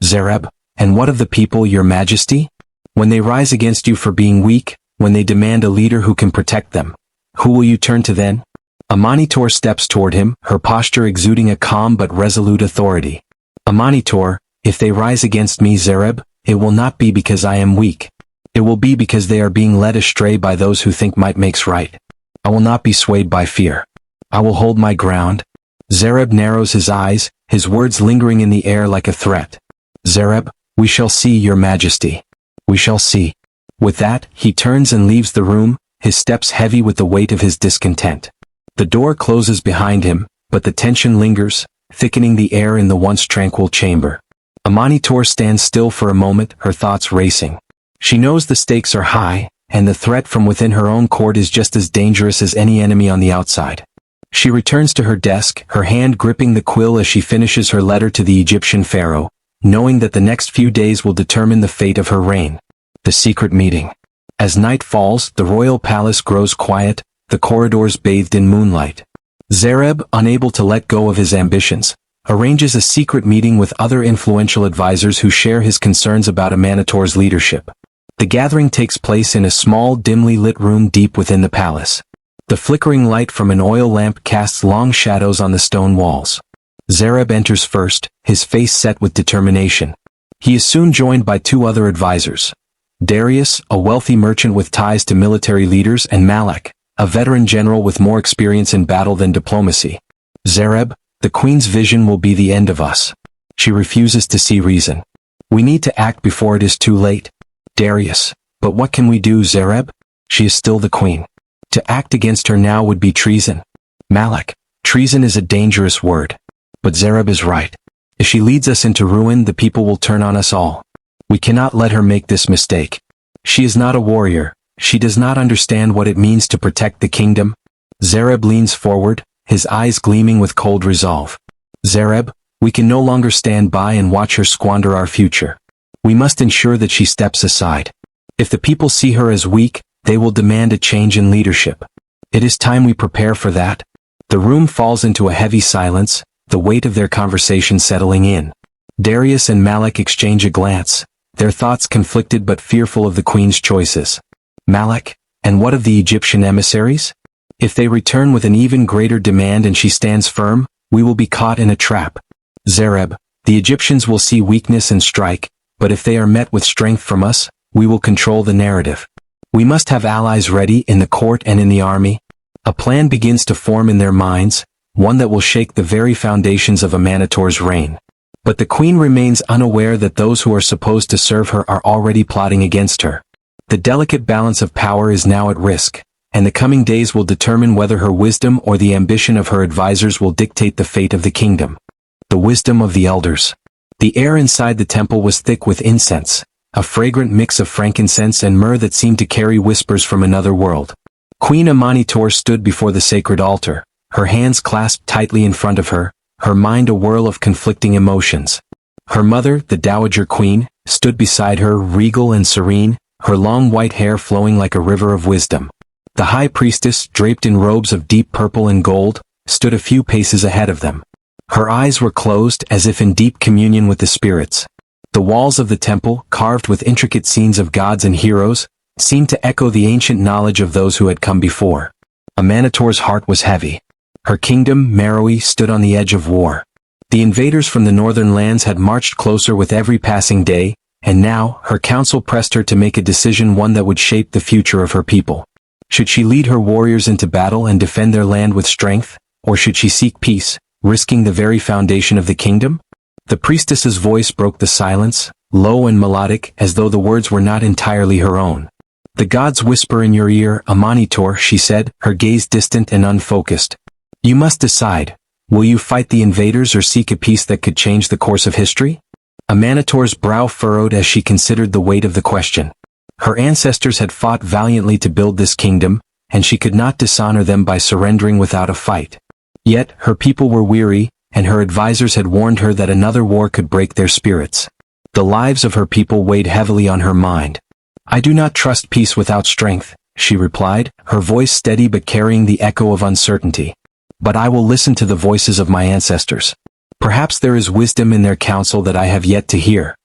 Zereb, and what of the people, Your Majesty? When they rise against you for being weak, when they demand a leader who can protect them, who will you turn to then? Amanitor steps toward him, her posture exuding a calm but resolute authority. Amanitor, if they rise against me, Zereb, it will not be because I am weak. It will be because they are being led astray by those who think might makes right. I will not be swayed by fear. I will hold my ground. Zereb narrows his eyes, his words lingering in the air like a threat. Zereb, we shall see, Your Majesty. We shall see. With that, he turns and leaves the room, his steps heavy with the weight of his discontent. The door closes behind him, but the tension lingers, thickening the air in the once tranquil chamber. Amanitor stands still for a moment, her thoughts racing. She knows the stakes are high, and the threat from within her own court is just as dangerous as any enemy on the outside. She returns to her desk, her hand gripping the quill as she finishes her letter to the Egyptian pharaoh, knowing that the next few days will determine the fate of her reign. The secret meeting. As night falls, the royal palace grows quiet, the corridors bathed in moonlight. Zereb, unable to let go of his ambitions, arranges a secret meeting with other influential advisors who share his concerns about Amanitor's leadership. The gathering takes place in a small, dimly lit room deep within the palace. The flickering light from an oil lamp casts long shadows on the stone walls. Zereb enters first, his face set with determination. He is soon joined by two other advisors. Darius, a wealthy merchant with ties to military leaders, and Malak, a veteran general with more experience in battle than diplomacy. Zereb, the queen's vision will be the end of us. She refuses to see reason. We need to act before it is too late. Darius, but what can we do, Zereb? She is still the queen. To act against her now would be treason. Malak, treason is a dangerous word. But Zereb is right. If she leads us into ruin, the people will turn on us all. We cannot let her make this mistake. She is not a warrior. She does not understand what it means to protect the kingdom. Zereb leans forward, his eyes gleaming with cold resolve. Zereb, we can no longer stand by and watch her squander our future. We must ensure that she steps aside. If the people see her as weak, they will demand a change in leadership. It is time we prepare for that. The room falls into a heavy silence, the weight of their conversation settling in. Darius and Malak exchange a glance, their thoughts conflicted but fearful of the queen's choices. Malak, and what of the Egyptian emissaries? If they return with an even greater demand and she stands firm, we will be caught in a trap. Zereb, the Egyptians will see weakness and strike, but if they are met with strength from us, we will control the narrative. We must have allies ready in the court and in the army. A plan begins to form in their minds, one that will shake the very foundations of Amanitor's reign. But the queen remains unaware that those who are supposed to serve her are already plotting against her. The delicate balance of power is now at risk, and the coming days will determine whether her wisdom or the ambition of her advisors will dictate the fate of the kingdom. The wisdom of the elders. The air inside the temple was thick with incense, a fragrant mix of frankincense and myrrh that seemed to carry whispers from another world. Queen Amanitor stood before the sacred altar, her hands clasped tightly in front of her, her mind a whirl of conflicting emotions. Her mother, the Dowager Queen, stood beside her, regal and serene, her long white hair flowing like a river of wisdom. The high priestess, draped in robes of deep purple and gold, stood a few paces ahead of them. Her eyes were closed as if in deep communion with the spirits. The walls of the temple, carved with intricate scenes of gods and heroes, seemed to echo the ancient knowledge of those who had come before. Amanitor's heart was heavy. Her kingdom, Meroe, stood on the edge of war. The invaders from the northern lands had marched closer with every passing day, and now, her council pressed her to make a decision, one that would shape the future of her people. Should she lead her warriors into battle and defend their land with strength, or should she seek peace, risking the very foundation of the kingdom? The priestess's voice broke the silence, low and melodic, as though the words were not entirely her own. "The gods whisper in your ear, Amanitor," she said, her gaze distant and unfocused. "You must decide. Will you fight the invaders or seek a peace that could change the course of history?" Amanitor's brow furrowed as she considered the weight of the question. Her ancestors had fought valiantly to build this kingdom, and she could not dishonor them by surrendering without a fight. Yet, her people were weary, and her advisors had warned her that another war could break their spirits. The lives of her people weighed heavily on her mind. "I do not trust peace without strength," she replied, her voice steady but carrying the echo of uncertainty. "But I will listen to the voices of my ancestors. Perhaps there is wisdom in their counsel that I have yet to hear."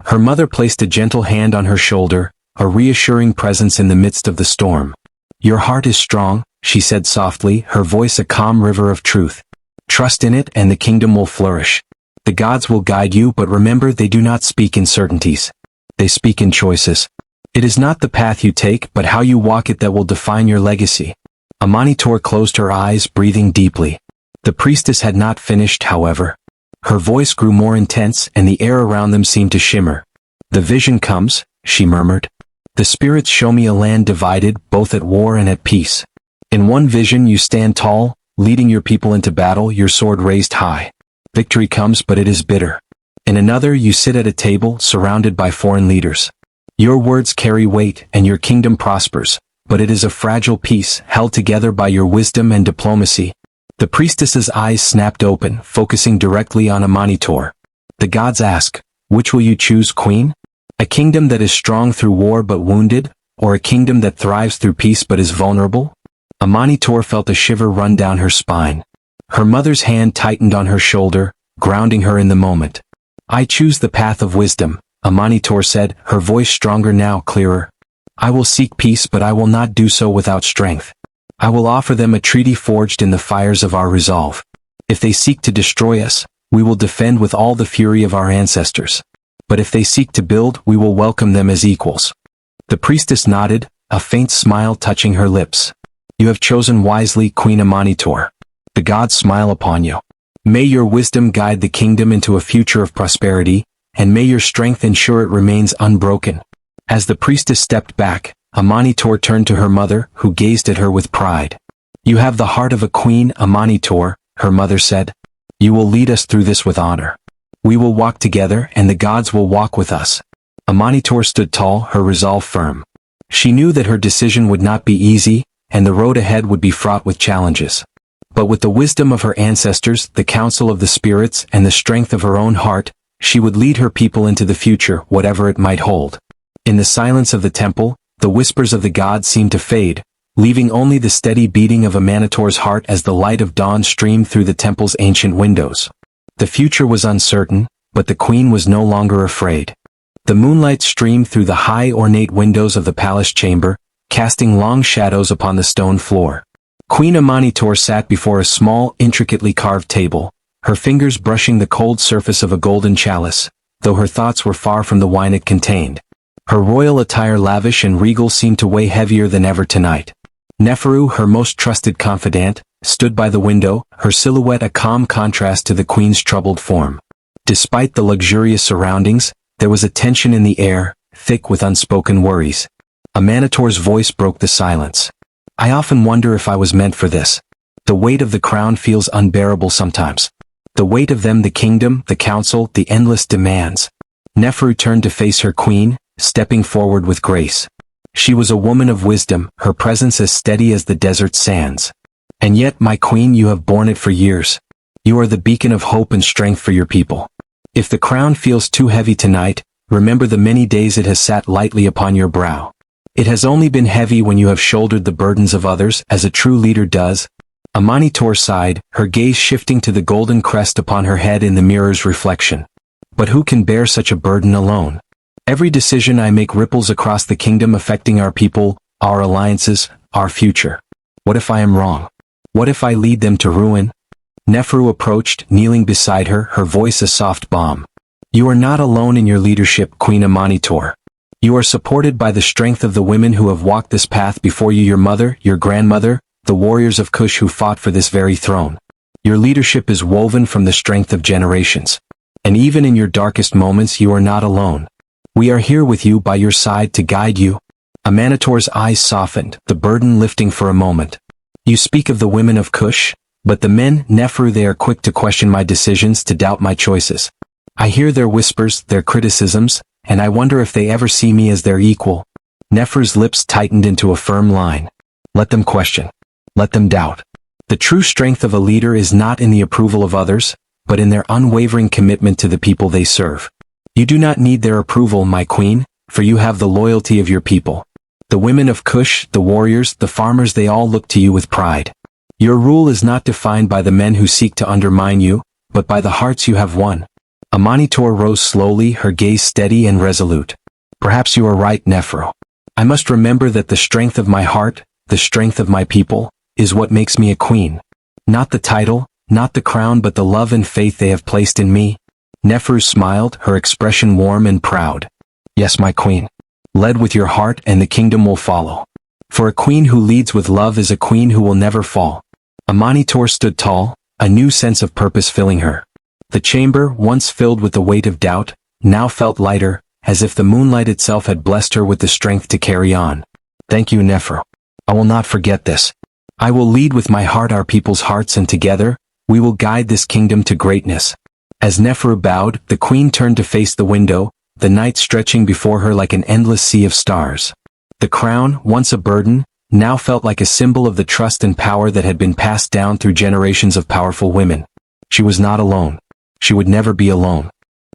Her mother placed a gentle hand on her shoulder, a reassuring presence in the midst of the storm. "Your heart is strong," she said softly, her voice a calm river of truth. "Trust in it and the kingdom will flourish. The gods will guide you, but remember, they do not speak in certainties. They speak in choices. It is not the path you take, but how you walk it that will define your legacy." Amanitor closed her eyes, breathing deeply. The priestess had not finished, however. Her voice grew more intense, and the air around them seemed to shimmer. "The vision comes," she murmured. "The spirits show me a land divided, both at war and at peace. In one vision you stand tall, leading your people into battle, your sword raised high. Victory comes, but it is bitter. In another you sit at a table, surrounded by foreign leaders. Your words carry weight, and your kingdom prospers, but it is a fragile peace, held together by your wisdom and diplomacy." The priestess's eyes snapped open, focusing directly on Amanitor. "The gods ask, which will you choose, queen? A kingdom that is strong through war but wounded, or a kingdom that thrives through peace but is vulnerable?" Amanitor felt a shiver run down her spine. Her mother's hand tightened on her shoulder, grounding her in the moment. "I choose the path of wisdom," Amanitor said, her voice stronger now, clearer. "I will seek peace, but I will not do so without strength. I will offer them a treaty forged in the fires of our resolve. If they seek to destroy us, we will defend with all the fury of our ancestors. But if they seek to build, we will welcome them as equals." The priestess nodded, a faint smile touching her lips. "You have chosen wisely, Queen Amanitor. The gods smile upon you. May your wisdom guide the kingdom into a future of prosperity, and may your strength ensure it remains unbroken." As the priestess stepped back, Amanitor turned to her mother, who gazed at her with pride. "You have the heart of a queen, Amanitor," her mother said. "You will lead us through this with honor. We will walk together, and the gods will walk with us." Amanitor stood tall, her resolve firm. She knew that her decision would not be easy, and the road ahead would be fraught with challenges. But with the wisdom of her ancestors, the counsel of the spirits, and the strength of her own heart, she would lead her people into the future, whatever it might hold. In the silence of the temple, the whispers of the gods seemed to fade, leaving only the steady beating of Amanitor's heart as the light of dawn streamed through the temple's ancient windows. The future was uncertain, but the queen was no longer afraid. The moonlight streamed through the high ornate windows of the palace chamber, casting long shadows upon the stone floor. Queen Amanitor sat before a small, intricately carved table, her fingers brushing the cold surface of a golden chalice, though her thoughts were far from the wine it contained. Her royal attire, lavish and regal, seemed to weigh heavier than ever tonight. Neferu, her most trusted confidant, stood by the window, her silhouette a calm contrast to the queen's troubled form. Despite the luxurious surroundings, there was a tension in the air, thick with unspoken worries. Amanitor's voice broke the silence. "I often wonder if I was meant for this. The weight of the crown feels unbearable sometimes. The weight of them, the kingdom, the council, the endless demands." Neferu turned to face her queen, stepping forward with grace. She was a woman of wisdom, her presence as steady as the desert sands. "And yet, my queen, you have borne it for years. You are the beacon of hope and strength for your people. If the crown feels too heavy tonight, remember the many days it has sat lightly upon your brow. It has only been heavy when you have shouldered the burdens of others, as a true leader does." Amanitor sighed, her gaze shifting to the golden crest upon her head in the mirror's reflection. "But who can bear such a burden alone? Every decision I make ripples across the kingdom, affecting our people, our alliances, our future. What if I am wrong? What if I lead them to ruin? Neferu approached, kneeling beside her, her voice a soft balm. You are not alone in your leadership, Queen Amanitor. You are supported by the strength of the women who have walked this path before you, your mother, your grandmother, the warriors of Kush who fought for this very throne. Your leadership is woven from the strength of generations. And even in your darkest moments, you are not alone. We are here with you, by your side, to guide you. Amanitor's eyes softened, the burden lifting for a moment. You speak of the women of Kush, but the men, Neferu, they are quick to question my decisions, to doubt my choices. I hear their whispers, their criticisms, and I wonder if they ever see me as their equal. Neferu's lips tightened into a firm line. Let them question. Let them doubt. The true strength of a leader is not in the approval of others, but in their unwavering commitment to the people they serve. You do not need their approval, my queen, for you have the loyalty of your people. The women of Kush, the warriors, the farmers, they all look to you with pride. Your rule is not defined by the men who seek to undermine you, but by the hearts you have won. Amanitor rose slowly, her gaze steady and resolute. Perhaps you are right, Neferu. I must remember that the strength of my heart, the strength of my people, is what makes me a queen. Not the title, not the crown, but the love and faith they have placed in me. Neferu smiled, her expression warm and proud. Yes, my queen. Lead with your heart and the kingdom will follow. For a queen who leads with love is a queen who will never fall. Amanitor stood tall, a new sense of purpose filling her. The chamber, once filled with the weight of doubt, now felt lighter, as if the moonlight itself had blessed her with the strength to carry on. Thank you, Neferu. I will not forget this. I will lead with my heart our people's hearts, and together, we will guide this kingdom to greatness. As Neferu bowed, the queen turned to face the window, the night stretching before her like an endless sea of stars. The crown, once a burden, now felt like a symbol of the trust and power that had been passed down through generations of powerful women. She was not alone. She would never be alone.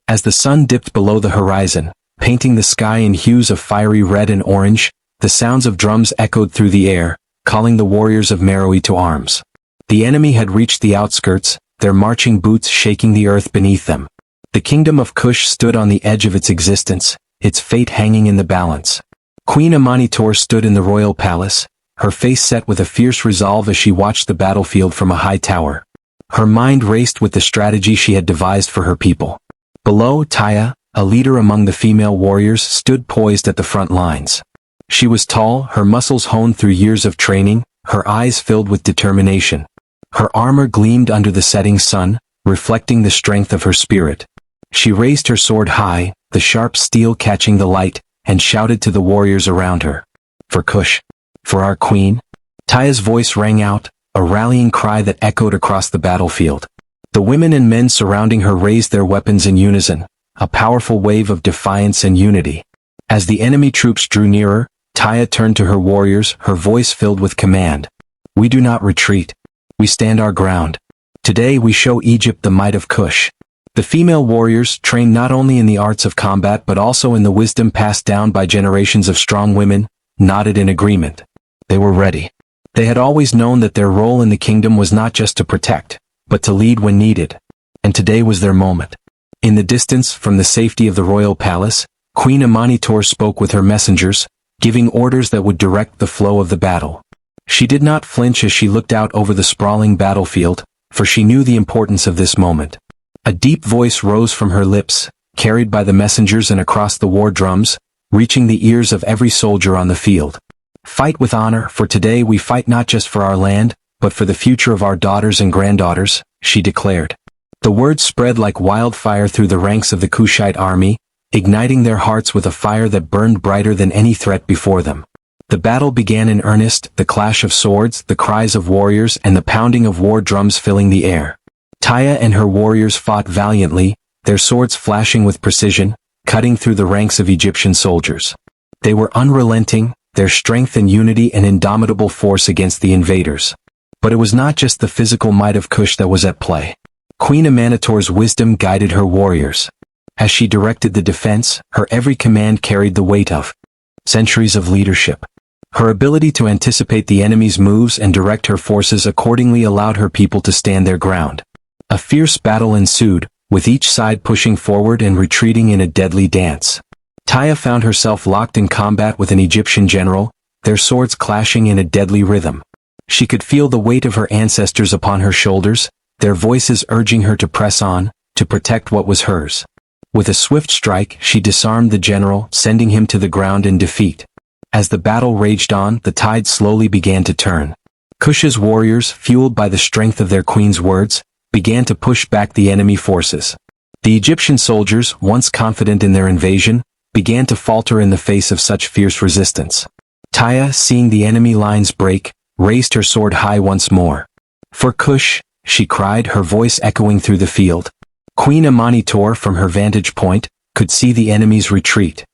As the sun dipped below the horizon, painting the sky in hues of fiery red and orange, the sounds of drums echoed through the air, calling the warriors of Meroe to arms. The enemy had reached the outskirts, their marching boots shaking the earth beneath them. The kingdom of Kush stood on the edge of its existence, its fate hanging in the balance. Queen Amanitor stood in the royal palace, her face set with a fierce resolve as she watched the battlefield from a high tower. Her mind raced with the strategy she had devised for her people. Below, Taya, a leader among the female warriors, stood poised at the front lines. She was tall, her muscles honed through years of training, her eyes filled with determination. Her armor gleamed under the setting sun, reflecting the strength of her spirit. She raised her sword high, the sharp steel catching the light, and shouted to the warriors around her. For Kush. For our queen. Taya's voice rang out, a rallying cry that echoed across the battlefield. The women and men surrounding her raised their weapons in unison, a powerful wave of defiance and unity. As the enemy troops drew nearer, Taya turned to her warriors, her voice filled with command. We do not retreat. We stand our ground. Today we show Egypt the might of Kush. The female warriors, trained not only in the arts of combat but also in the wisdom passed down by generations of strong women, nodded in agreement. They were ready. They had always known that their role in the kingdom was not just to protect, but to lead when needed. And today was their moment. In the distance, from the safety of the royal palace, Queen Amanitor spoke with her messengers, giving orders that would direct the flow of the battle. She did not flinch as she looked out over the sprawling battlefield, for she knew the importance of this moment. A deep voice rose from her lips, carried by the messengers and across the war drums, reaching the ears of every soldier on the field. Fight with honor, for today we fight not just for our land, but for the future of our daughters and granddaughters, she declared. The words spread like wildfire through the ranks of the Kushite army, igniting their hearts with a fire that burned brighter than any threat before them. The battle began in earnest, the clash of swords, the cries of warriors, and the pounding of war drums filling the air. Taya and her warriors fought valiantly, their swords flashing with precision, cutting through the ranks of Egyptian soldiers. They were unrelenting, their strength and unity an indomitable force against the invaders. But it was not just the physical might of Kush that was at play. Queen Amanitor's wisdom guided her warriors. As she directed the defense, her every command carried the weight of centuries of leadership. Her ability to anticipate the enemy's moves and direct her forces accordingly allowed her people to stand their ground. A fierce battle ensued, with each side pushing forward and retreating in a deadly dance. Taya found herself locked in combat with an Egyptian general, their swords clashing in a deadly rhythm. She could feel the weight of her ancestors upon her shoulders, their voices urging her to press on, to protect what was hers. With a swift strike, she disarmed the general, sending him to the ground in defeat. As the battle raged on, the tide slowly began to turn. Kush's warriors, fueled by the strength of their queen's words, began to push back the enemy forces. The Egyptian soldiers, once confident in their invasion, began to falter in the face of such fierce resistance. Taya, seeing the enemy lines break, raised her sword high once more. "For Kush," she cried, her voice echoing through the field. Queen Amanitor, from her vantage point, could see the enemy's retreat.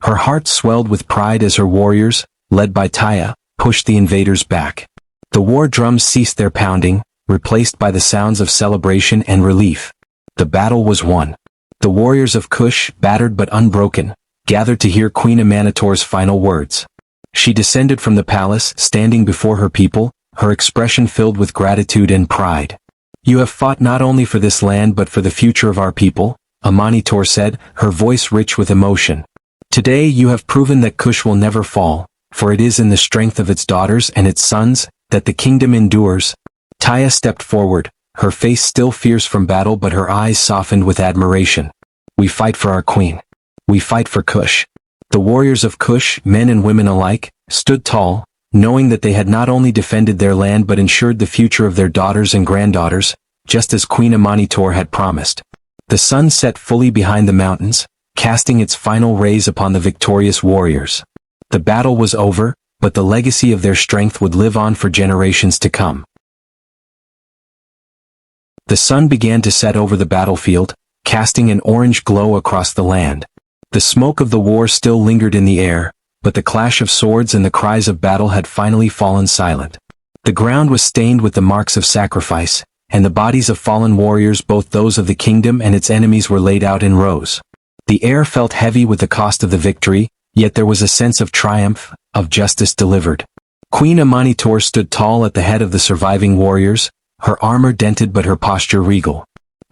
Her heart swelled with pride as her warriors, led by Taya, pushed the invaders back. The war drums ceased their pounding, replaced by the sounds of celebration and relief. The battle was won. The warriors of Kush, battered but unbroken, gathered to hear Queen Amanitor's final words. She descended from the palace, standing before her people, her expression filled with gratitude and pride. "You have fought not only for this land but for the future of our people," Amanitor said, her voice rich with emotion. "Today you have proven that Kush will never fall, for it is in the strength of its daughters and its sons that the kingdom endures." Taya stepped forward, her face still fierce from battle but her eyes softened with admiration. "We fight for our queen. We fight for Kush." The warriors of Kush, men and women alike, stood tall, knowing that they had not only defended their land but ensured the future of their daughters and granddaughters, just as Queen Amanitor had promised. The sun set fully behind the mountains, casting its final rays upon the victorious warriors. The battle was over, but the legacy of their strength would live on for generations to come. The sun began to set over the battlefield, casting an orange glow across the land. The smoke of the war still lingered in the air, but the clash of swords and the cries of battle had finally fallen silent. The ground was stained with the marks of sacrifice, and the bodies of fallen warriors, both those of the kingdom and its enemies, were laid out in rows. The air felt heavy with the cost of the victory, yet there was a sense of triumph, of justice delivered. Queen Amanitor stood tall at the head of the surviving warriors, her armor dented but her posture regal.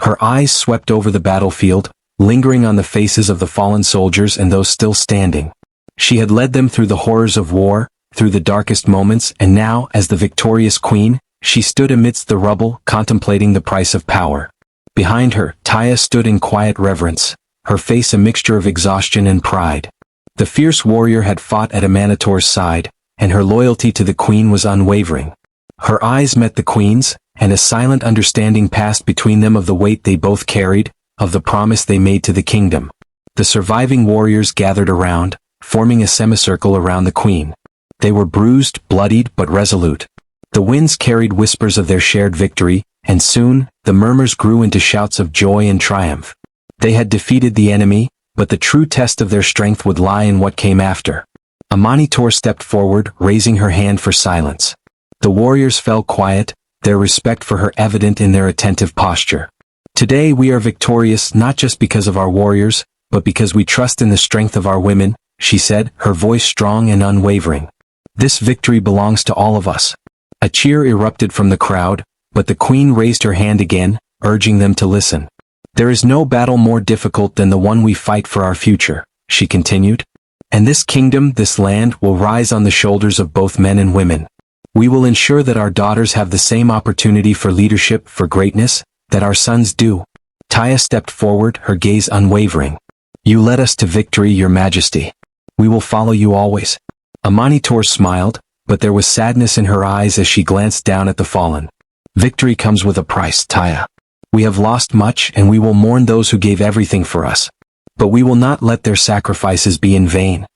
Her eyes swept over the battlefield, lingering on the faces of the fallen soldiers and those still standing. She had led them through the horrors of war, through the darkest moments, and now, as the victorious queen, she stood amidst the rubble, contemplating the price of power. Behind her, Taya stood in quiet reverence, her face a mixture of exhaustion and pride. The fierce warrior had fought at Amanitor's side, and her loyalty to the queen was unwavering. Her eyes met the queen's, and a silent understanding passed between them of the weight they both carried, of the promise they made to the kingdom. The surviving warriors gathered around, forming a semicircle around the queen. They were bruised, bloodied, but resolute. The winds carried whispers of their shared victory, and soon, the murmurs grew into shouts of joy and triumph. They had defeated the enemy, but the true test of their strength would lie in what came after. Amanitor stepped forward, raising her hand for silence. The warriors fell quiet, their respect for her evident in their attentive posture. "Today we are victorious not just because of our warriors, but because we trust in the strength of our women," she said, her voice strong and unwavering. "This victory belongs to all of us." A cheer erupted from the crowd, but the queen raised her hand again, urging them to listen. "There is no battle more difficult than the one we fight for our future," she continued. "And this kingdom, this land, will rise on the shoulders of both men and women. We will ensure that our daughters have the same opportunity for leadership, for greatness, that our sons do." Taya stepped forward, her gaze unwavering. "You led us to victory, Your Majesty. We will follow you always." Amanitor smiled, but there was sadness in her eyes as she glanced down at the fallen. "Victory comes with a price, Taya. We have lost much and we will mourn those who gave everything for us. But we will not let their sacrifices be in vain."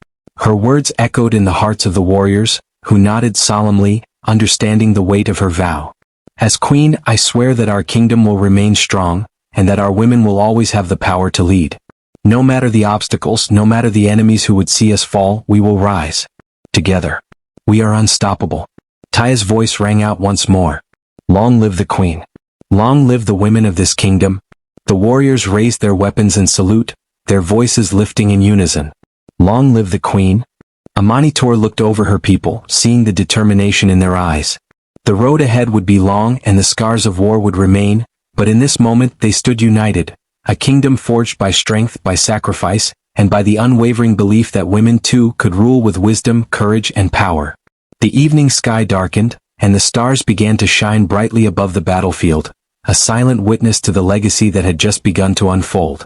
Her words echoed in the hearts of the warriors, who nodded solemnly, understanding the weight of her vow. "As queen, I swear that our kingdom will remain strong, and that our women will always have the power to lead. No matter the obstacles, no matter the enemies who would see us fall, we will rise. Together. We are unstoppable." Taya's voice rang out once more. "Long live the queen. Long live the women of this kingdom." The warriors raised their weapons in salute, their voices lifting in unison. "Long live the queen." Amanitor looked over her people, seeing the determination in their eyes. The road ahead would be long and the scars of war would remain, but in this moment they stood united, a kingdom forged by strength, by sacrifice, and by the unwavering belief that women too could rule with wisdom, courage, and power. The evening sky darkened, and the stars began to shine brightly above the battlefield, a silent witness to the legacy that had just begun to unfold.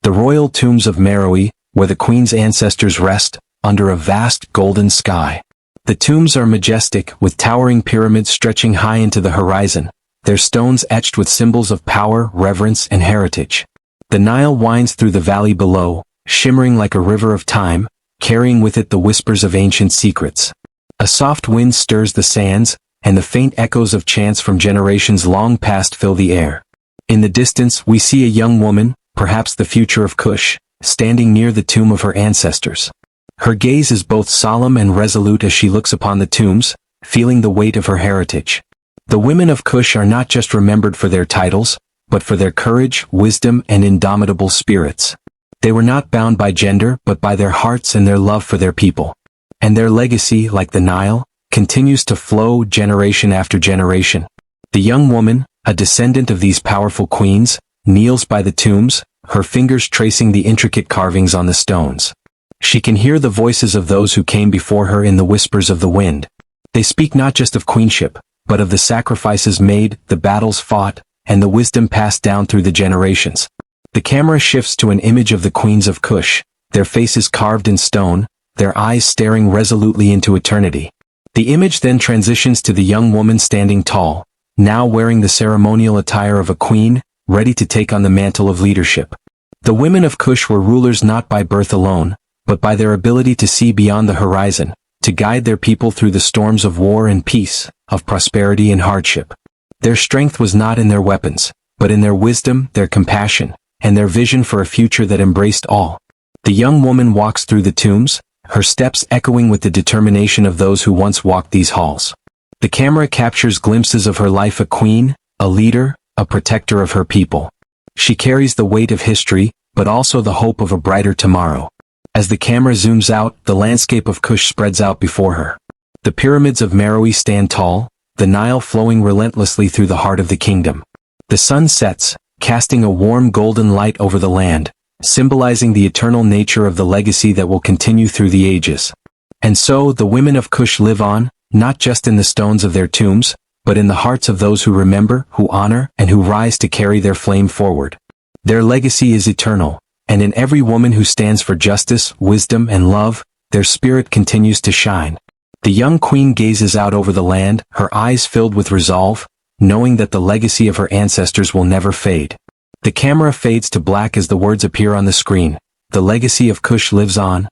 The royal tombs of Meroe, where the queen's ancestors rest, under a vast golden sky. The tombs are majestic, with towering pyramids stretching high into the horizon, their stones etched with symbols of power, reverence, and heritage. The Nile winds through the valley below, shimmering like a river of time, carrying with it the whispers of ancient secrets. A soft wind stirs the sands, and the faint echoes of chants from generations long past fill the air. In the distance we see a young woman, perhaps the future of Kush, standing near the tomb of her ancestors. Her gaze is both solemn and resolute as she looks upon the tombs, feeling the weight of her heritage. The women of Kush are not just remembered for their titles, but for their courage, wisdom, and indomitable spirits. They were not bound by gender but by their hearts and their love for their people. And their legacy, like the Nile, continues to flow generation after generation. The young woman, a descendant of these powerful queens, kneels by the tombs, her fingers tracing the intricate carvings on the stones. She can hear the voices of those who came before her in the whispers of the wind. They speak not just of queenship, but of the sacrifices made, the battles fought, and the wisdom passed down through the generations. The camera shifts to an image of the queens of Kush, their faces carved in stone, their eyes staring resolutely into eternity. The image then transitions to the young woman standing tall, now wearing the ceremonial attire of a queen, ready to take on the mantle of leadership. The women of Kush were rulers not by birth alone, but by their ability to see beyond the horizon, to guide their people through the storms of war and peace, of prosperity and hardship. Their strength was not in their weapons, but in their wisdom, their compassion, and their vision for a future that embraced all. The young woman walks through the tombs, her steps echoing with the determination of those who once walked these halls. The camera captures glimpses of her life, a queen, a leader, a protector of her people. She carries the weight of history, but also the hope of a brighter tomorrow. As the camera zooms out, the landscape of Kush spreads out before her. The pyramids of Meroe stand tall, the Nile flowing relentlessly through the heart of the kingdom. The sun sets, casting a warm golden light over the land, symbolizing the eternal nature of the legacy that will continue through the ages. And so, the women of Kush live on, not just in the stones of their tombs, but in the hearts of those who remember, who honor, and who rise to carry their flame forward. Their legacy is eternal, and in every woman who stands for justice, wisdom, and love, their spirit continues to shine. The young queen gazes out over the land, her eyes filled with resolve, knowing that the legacy of her ancestors will never fade. The camera fades to black as the words appear on the screen. The legacy of Kush lives on,